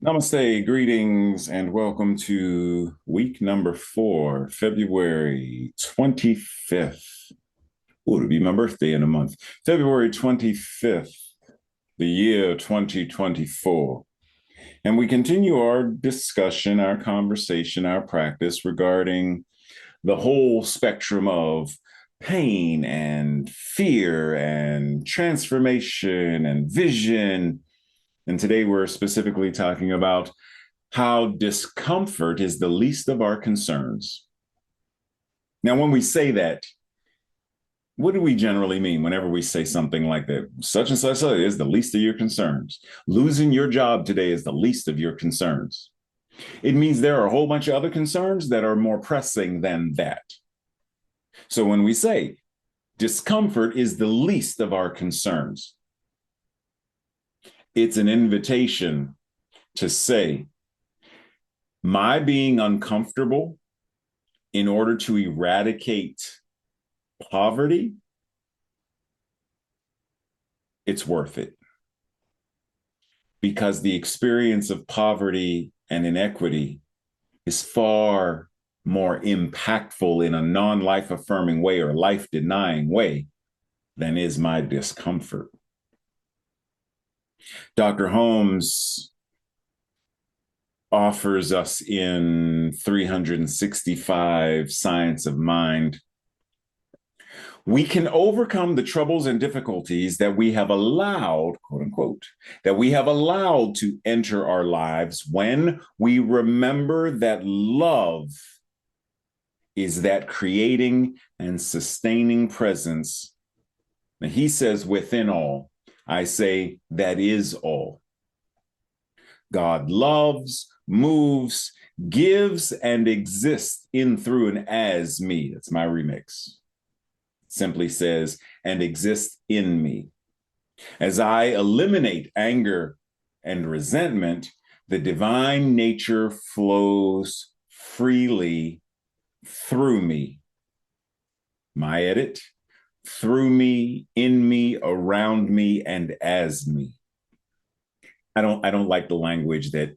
Namaste, greetings, and welcome to week number 4, February 25th. Oh, it'll be my birthday in a month. February 25th, the year 2024. And we continue our discussion, our conversation, our practice regarding the whole spectrum of pain and fear and transformation and vision. And today we're specifically talking about how discomfort is the least of our concerns. Now, when we say that, what do we generally mean whenever we say something like that? Such and such is the least of your concerns. Losing your job today is the least of your concerns. It means there are a whole bunch of other concerns that are more pressing than that. So when we say discomfort is the least of our concerns, it's an invitation to say, my being uncomfortable in order to eradicate poverty, it's worth it. Because the experience of poverty and inequity is far more impactful in a non-life affirming way or life denying way than is my discomfort. Dr. Holmes offers us in 365 Science of Mind, we can overcome the troubles and difficulties that we have allowed, quote unquote, that we have allowed to enter our lives when we remember that love is that creating and sustaining presence. And he says, within all. I say, that is all. God loves, moves, gives, and exists in, through, and as me. That's my remix. Simply says, and exists in me. As I eliminate anger and resentment, the divine nature flows freely through me. My edit. Through me, in me, around me, and as me. I don't like the language that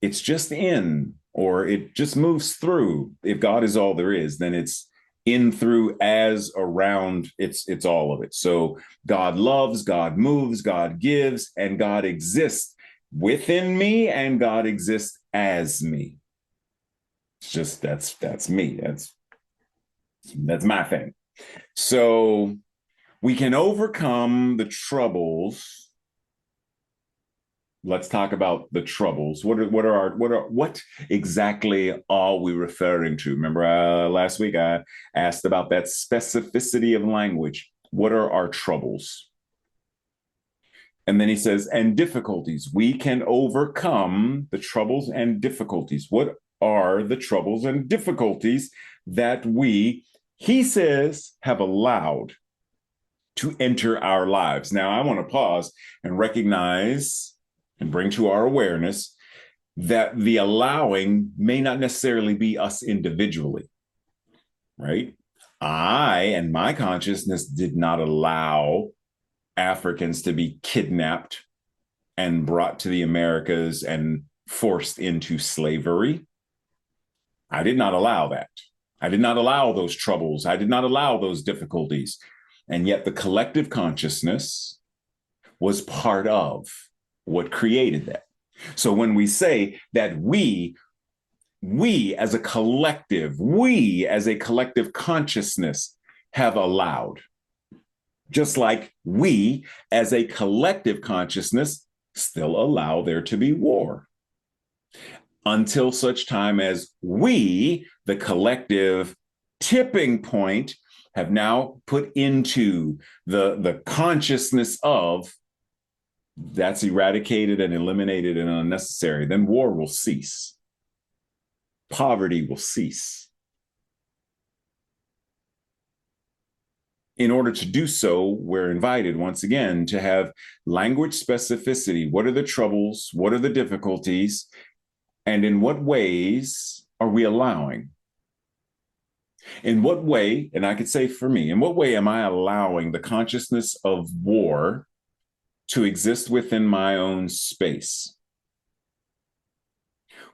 it's just in or it just moves through. If God is all there is, then it's in, through, as, around, it's all of it. So God loves, God moves, God gives, and God exists within me, and God exists as me. It's just that's me. That's my thing. So we can overcome the troubles. Let's talk about the troubles. What exactly are we referring to? Remember last week I asked about that specificity of language. What are our troubles? And then he says, and difficulties. We can overcome the troubles and difficulties. What are the troubles and difficulties that he says, have allowed to enter our lives? Now, I want to pause and recognize and bring to our awareness that the allowing may not necessarily be us individually, right? I and my consciousness did not allow Africans to be kidnapped and brought to the Americas and forced into slavery. I did not allow that. I did not allow those troubles. I did not allow those difficulties. And yet the collective consciousness was part of what created that. So when we say that we as a collective consciousness have allowed, just like we as a collective consciousness still allow there to be war. Until such time as we, the collective tipping point, have now put into the consciousness of that's eradicated and eliminated and unnecessary, then war will cease. Poverty will cease. In order to do so, we're invited once again to have language specificity. What are the troubles? What are the difficulties? And in what ways are we allowing? In what way, and I could say for me, in what way am I allowing the consciousness of war to exist within my own space?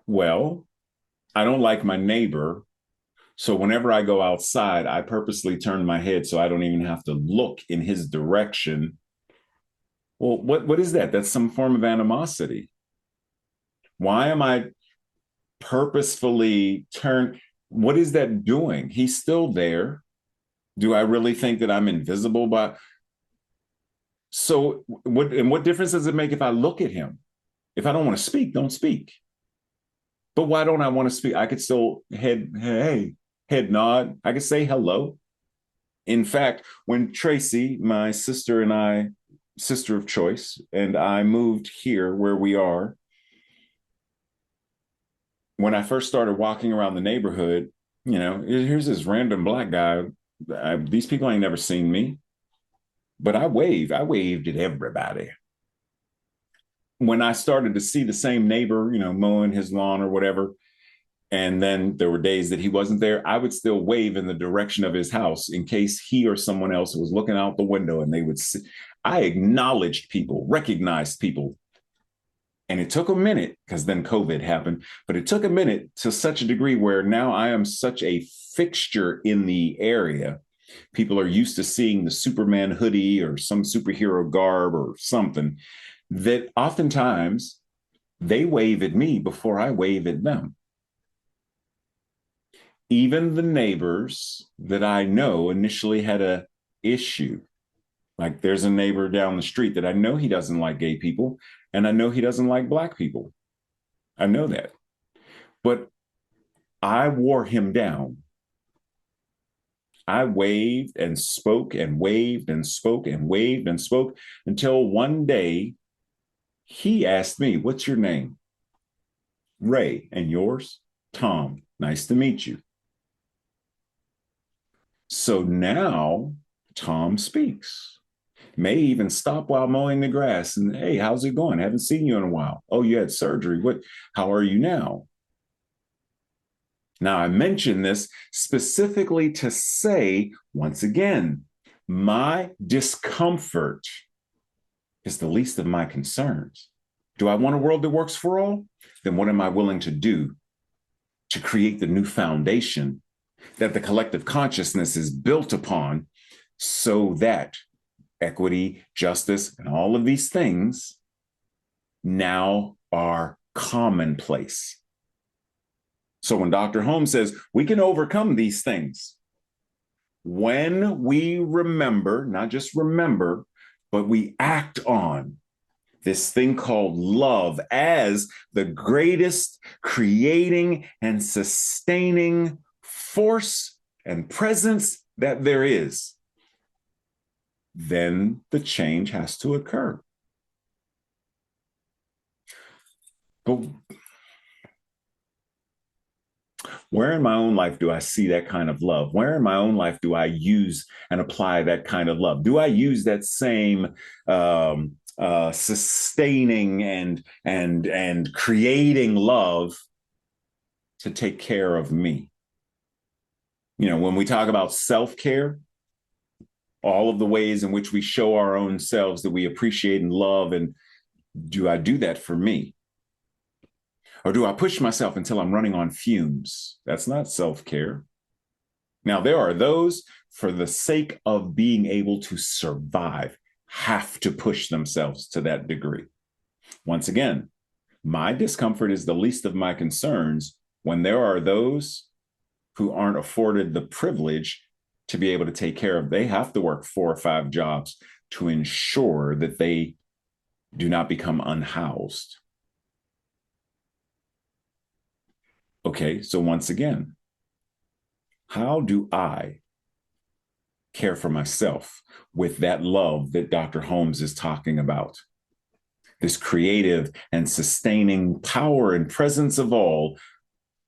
Well, I don't like my neighbor. So whenever I go outside, I purposely turn my head so I don't even have to look in his direction. Well, what is that? That's some form of animosity. Why am I purposefully turn? What is that doing? He's still there. Do I really think that I'm invisible? But so what difference does it make if I look at him? If I don't want to speak, don't speak. But why don't I want to speak? I could still head nod. I could say hello. In fact, when Tracy, my sister and I, sister of choice, and I moved here where we are, when I first started walking around the neighborhood, here's this random black guy. These people ain't never seen me, but I waved. I waved at everybody. When I started to see the same neighbor, mowing his lawn or whatever, and then there were days that he wasn't there, I would still wave in the direction of his house in case he or someone else was looking out the window and they would see. I acknowledged people, recognized people. And it took a minute because then COVID happened, but it took a minute to such a degree where now I am such a fixture in the area. People are used to seeing the Superman hoodie or some superhero garb or something that oftentimes they wave at me before I wave at them. Even the neighbors that I know initially had a issue. Like there's a neighbor down the street that I know he doesn't like gay people, and I know he doesn't like black people. I know that. But I wore him down. I waved and spoke and waved and spoke and waved and spoke until one day he asked me, "What's your name?" "Ray." "And yours?" "Tom." "Nice to meet you." So now Tom speaks. May even stop while mowing the grass and, "Hey, how's it going? Haven't seen you in a while." "Oh, you had surgery. How are you now?" Now, I mention this specifically to say, once again, my discomfort is the least of my concerns. Do I want a world that works for all? Then what am I willing to do to create the new foundation that the collective consciousness is built upon so that equity, justice, and all of these things now are commonplace? So when Dr. Holmes says we can overcome these things, when we remember, not just remember, but we act on this thing called love as the greatest creating and sustaining force and presence that there is, then the change has to occur. But where in my own life do I see that kind of love? Where in my own life do I use and apply that kind of love? Do I use that same sustaining and creating love to take care of me? When we talk about self-care, all of the ways in which we show our own selves that we appreciate and love, and do I do that for me? Or do I push myself until I'm running on fumes? That's not self-care. Now, there are those, for the sake of being able to survive, have to push themselves to that degree. Once again, my discomfort is the least of my concerns when there are those who aren't afforded the privilege to be able to take care of. They have to work 4 or 5 jobs to ensure that they do not become unhoused. Okay, so once again, how do I care for myself with that love that Dr. Holmes is talking about? This creative and sustaining power and presence of all.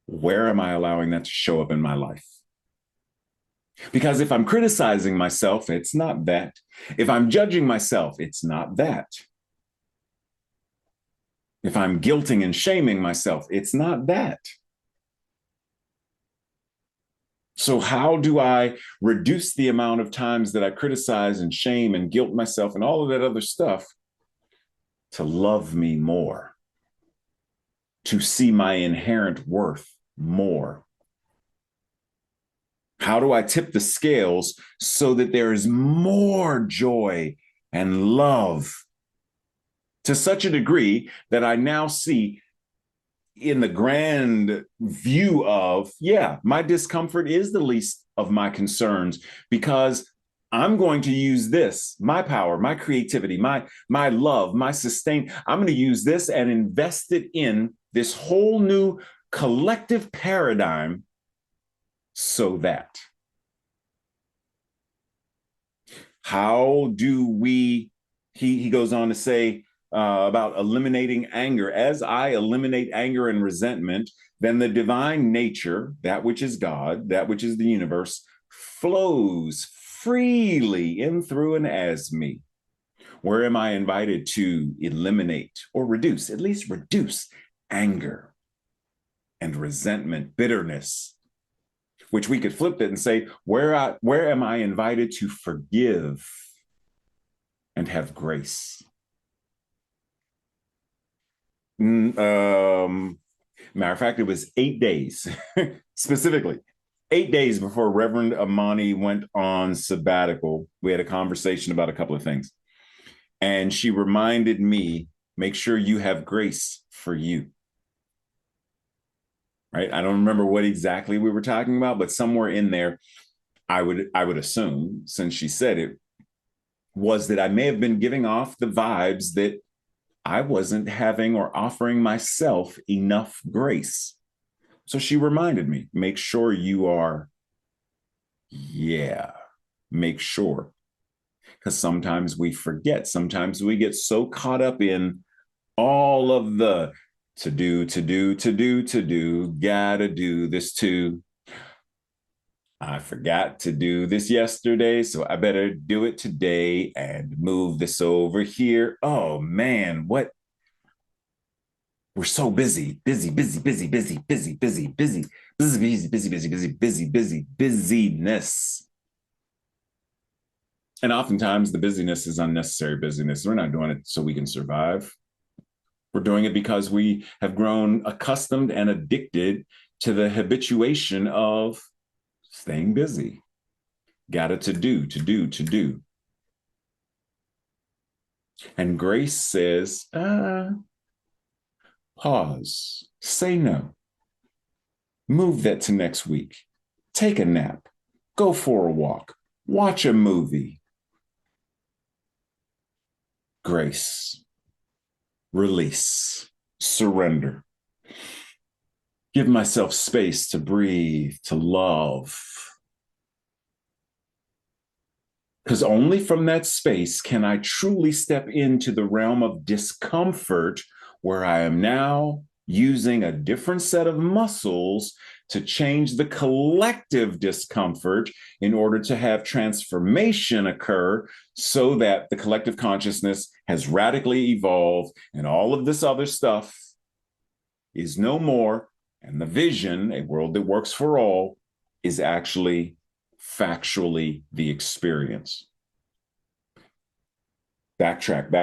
Where am I allowing that to show up in my life? Because if I'm criticizing myself, it's not that. If I'm judging myself, it's not that. If I'm guilting and shaming myself, it's not that. So, how do I reduce the amount of times that I criticize and shame and guilt myself and all of that other stuff to love me more, to see my inherent worth more? How do I tip the scales so that there is more joy and love to such a degree that I now see in the grand view of, yeah, my discomfort is the least of my concerns because I'm going to use this, my power, my creativity, my love, my sustain. I'm going to use this and invest it in this whole new collective paradigm so that. How do we, he goes on to say about eliminating anger. As I eliminate anger and resentment, then the divine nature, that which is God, that which is the universe, flows freely in, through, and as me. Where am I invited to eliminate or reduce, at least reduce anger and resentment, bitterness, which we could flip it and say, where am I invited to forgive and have grace? Matter of fact, it was 8 days, specifically 8 days before Reverend Amani went on sabbatical. We had a conversation about a couple of things. And she reminded me, make sure you have grace for you. Right? I don't remember what exactly we were talking about, but somewhere in there, I would assume, since she said it, was that I may have been giving off the vibes that I wasn't having or offering myself enough grace. So she reminded me, make sure you are, yeah, make sure. Because sometimes we forget. Sometimes we get so caught up in all of the to do, gotta do this too. I forgot to do this yesterday, so I better do it today and move this over here. Oh man, what? We're so busy, busyness. And oftentimes the busyness is unnecessary busyness. We're not doing it so we can survive. We're doing it because we have grown accustomed and addicted to the habituation of staying busy. Got it to do. And grace says, pause, say no, move that to next week, take a nap, go for a walk, watch a movie. Grace, release, surrender. Give myself space to breathe, to love. Because only from that space can I truly step into the realm of discomfort where I am now using a different set of muscles to change the collective discomfort in order to have transformation occur so that the collective consciousness has radically evolved and all of this other stuff is no more. And the vision, a world that works for all, is actually factually the experience. Backtrack,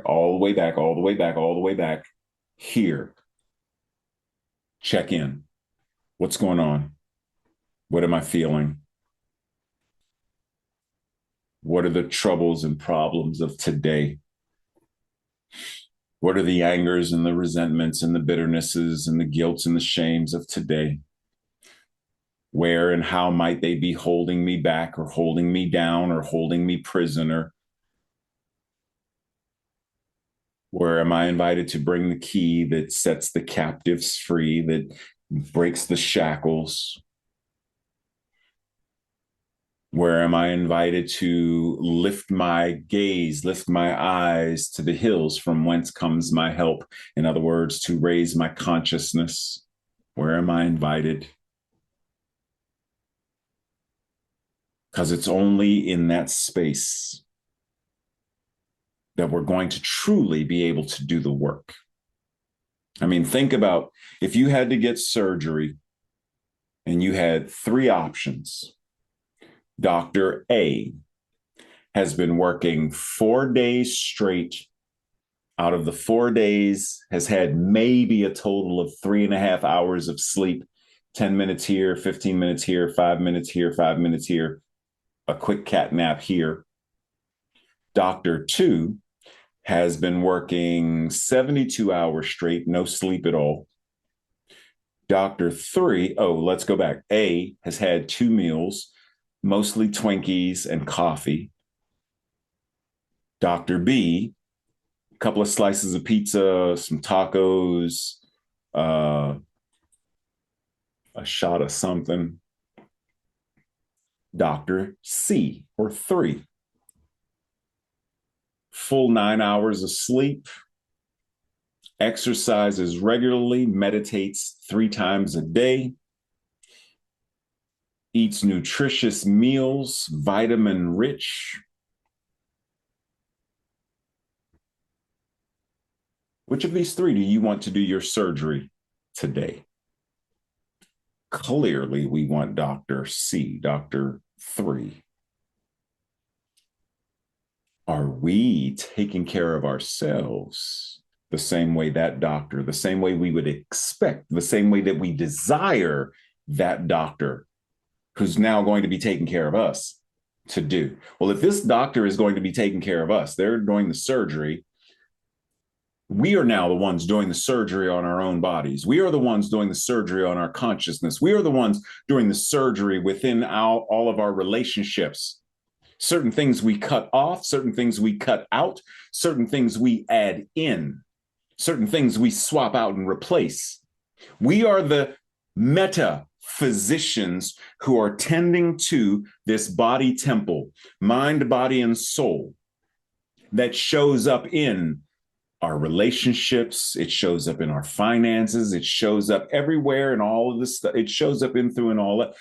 all the way back. Here. Check in. What's going on? What am I feeling? What are the troubles and problems of today? What are the angers and the resentments and the bitternesses and the guilts and the shames of today? Where and how might they be holding me back or holding me down or holding me prisoner? Where am I invited to bring the key that sets the captives free, that breaks the shackles? Where am I invited to lift my gaze, lift my eyes to the hills from whence comes my help? In other words, to raise my consciousness. Where am I invited? Because it's only in that space that we're going to truly be able to do the work. I mean, think about if you had to get surgery and you had three options. Dr. A has been working 4 days straight. Out of the 4 days, has had maybe a total of 3.5 hours of sleep, 10 minutes here, 15 minutes here, 5 minutes here, 5 minutes here, a quick cat nap here. Dr. 2 has been working 72 hours straight, no sleep at all. Dr. 3, oh, let's go back. A has had 2 meals, mostly Twinkies and coffee. Dr. B, a couple of slices of pizza, some tacos, a shot of something. Dr. C, or 3, full 9 hours of sleep, exercises regularly, meditates 3 times a day, eats nutritious meals, vitamin rich. Which of these 3 do you want to do your surgery today? Clearly, we want Dr. C, Dr. 3. Are we taking care of ourselves the same way that doctor, the same way we would expect, the same way that we desire that doctor who's now going to be taking care of us to do? Well, if this doctor is going to be taking care of us, they're doing the surgery. We are now the ones doing the surgery on our own bodies. We are the ones doing the surgery on our consciousness. We are the ones doing the surgery within all of our relationships. Certain things we cut off, certain things we cut out, certain things we add in, certain things we swap out and replace. We are the meta physicians who are tending to this body temple, mind, body, and soul that shows up in our relationships. It shows up in our finances. It shows up everywhere in all of this stuff. It shows up in through and all that.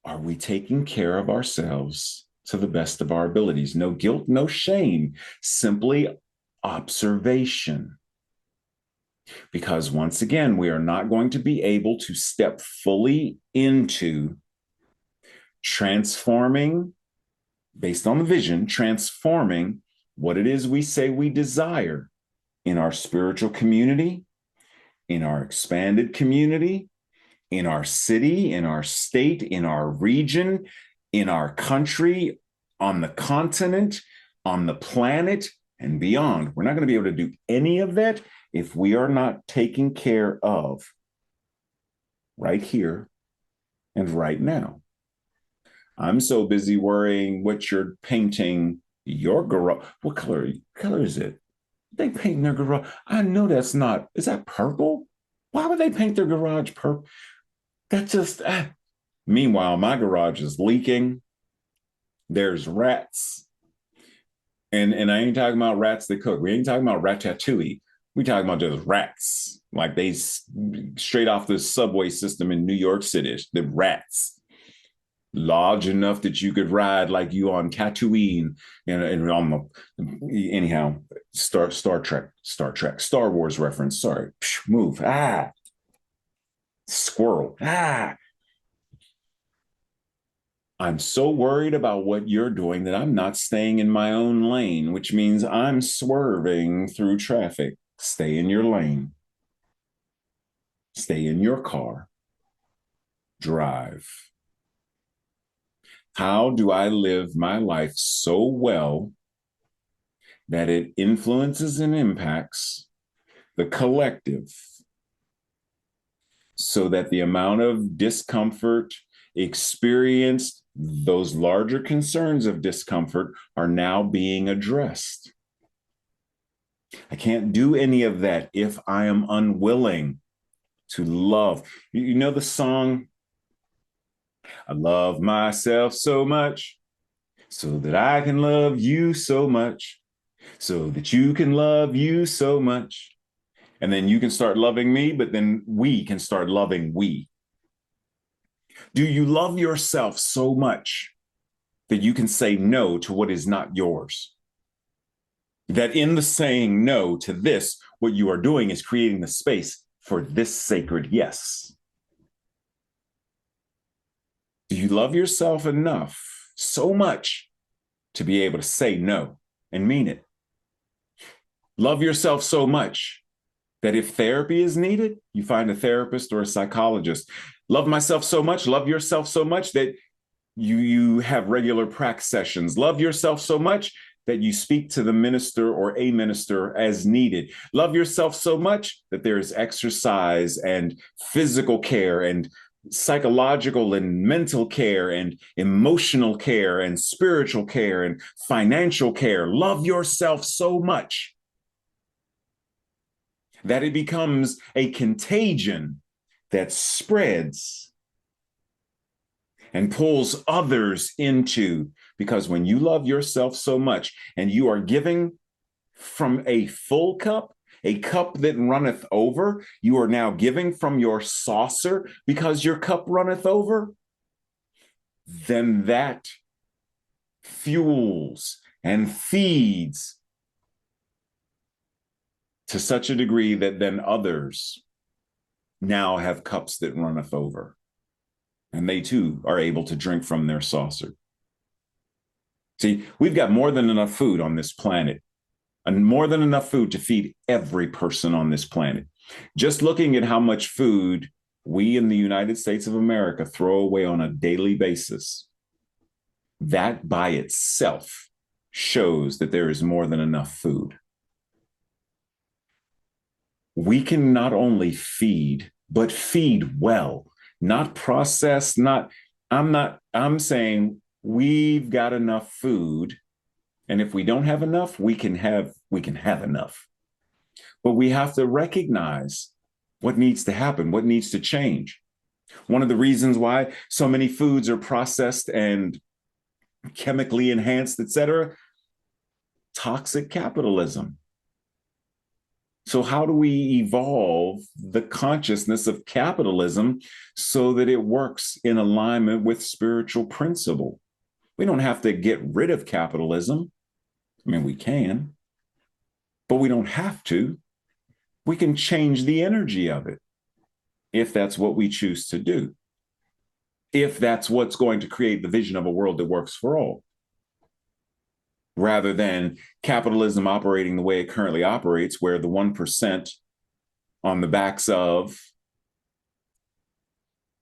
Are we taking care of ourselves to the best of our abilities? No guilt, no shame, simply observation. Because once again, we are not going to be able to step fully into transforming, based on the vision, transforming what it is we say we desire in our spiritual community, in our expanded community, in our city, in our state, in our region, in our country, on the continent, on the planet, and beyond. We're not going to be able to do any of that if we are not taken care of right here and right now. I'm so busy worrying what you're painting your garage. What color is it? They paint their garage. I know that's not. Is that purple? Why would they paint their garage purple? That just. Meanwhile, my garage is leaking. There's rats. And I ain't talking about rats that cook. We ain't talking about ratatouille. We talking about just rats. Like they straight off the subway system in New York City. The rats. Large enough that you could ride like you on Tatooine and on the, anyhow, Star Trek, Star Wars reference. Sorry, move. Squirrel. I'm so worried about what you're doing that I'm not staying in my own lane, which means I'm swerving through traffic. Stay in your lane. Stay in your car. Drive. How do I live my life so well that it influences and impacts the collective so that the amount of discomfort experienced, those larger concerns of discomfort, are now being addressed? I can't do any of that if I am unwilling to love. You know the song, I love myself so much so that I can love you so much, so that you can love you so much. And then you can start loving me, but then we can start loving we. Do you love yourself so much that you can say no to what is not yours? That in the saying no to this, what you are doing is creating the space for this sacred yes. Do you love yourself enough, so much, to be able to say no and mean it? Love yourself so much that if therapy is needed, you find a therapist or a psychologist. Love myself so much, love yourself so much that you have regular prac sessions. Love yourself so much that you speak to the minister or a minister as needed. Love yourself so much that there is exercise and physical care and psychological and mental care and emotional care and spiritual care and financial care. Love yourself so much that it becomes a contagion that spreads and pulls others into. Because when you love yourself so much and you are giving from a full cup, a cup that runneth over, you are now giving from your saucer because your cup runneth over, then that fuels and feeds to such a degree that then others now have cups that runneth over. And they too are able to drink from their saucer. See, we've got more than enough food on this planet, and more than enough food to feed every person on this planet. Just looking at how much food we in the United States of America throw away on a daily basis, that by itself shows that there is more than enough food. We can not only feed, but feed well, not processed, I'm saying we've got enough food. And if we don't have enough, we can have enough. But we have to recognize what needs to happen, what needs to change. One of the reasons why so many foods are processed and chemically enhanced, et cetera, toxic capitalism. So how do we evolve the consciousness of capitalism so that it works in alignment with spiritual principle? We don't have to get rid of capitalism. I mean, we can, but we don't have to. We can change the energy of it if that's what we choose to do, if that's what's going to create the vision of a world that works for all, rather than capitalism operating the way it currently operates, where the 1% on the backs of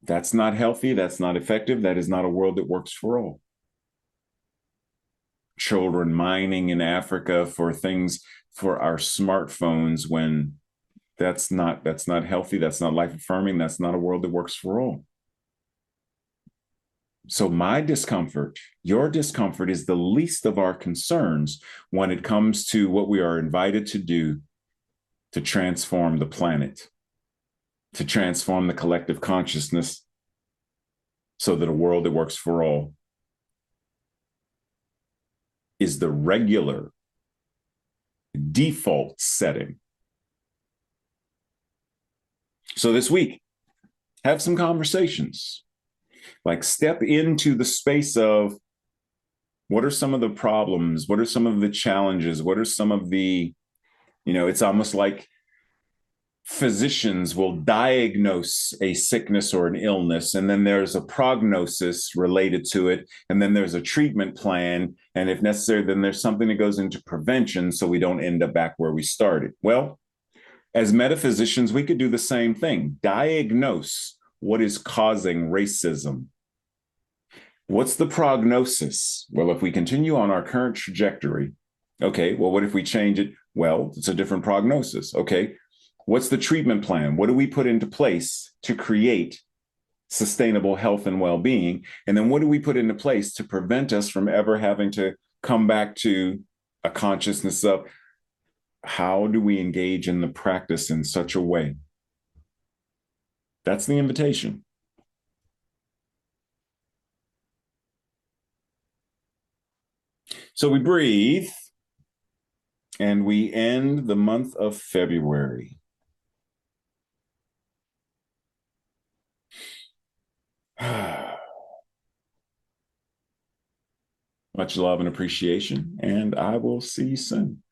that's not healthy, that's not effective, that is not a world that works for all. Children mining in Africa for things for our smartphones when that's not healthy, that's not life affirming, that's not a world that works for all. So my discomfort, your discomfort, is the least of our concerns when it comes to what we are invited to do to transform the planet, to transform the collective consciousness so that a world that works for all is the regular default setting. So this week, have some conversations. Like, step into the space of what are some of the problems? What are some of the challenges? What are some of the, it's almost like physicians will diagnose a sickness or an illness, and then there's a prognosis related to it, and then there's a treatment plan. And if necessary, then there's something that goes into prevention so we don't end up back where we started. Well, as metaphysicians, we could do the same thing. Diagnose what is causing racism. What's the prognosis? Well, if we continue on our current trajectory, okay, well, what if we change it? Well, it's a different prognosis. Okay, what's the treatment plan? What do we put into place to create sustainable health and well-being? And then what do we put into place to prevent us from ever having to come back to a consciousness of how do we engage in the practice in such a way? That's the invitation. So we breathe and we end the month of February. Much love and appreciation, and I will see you soon.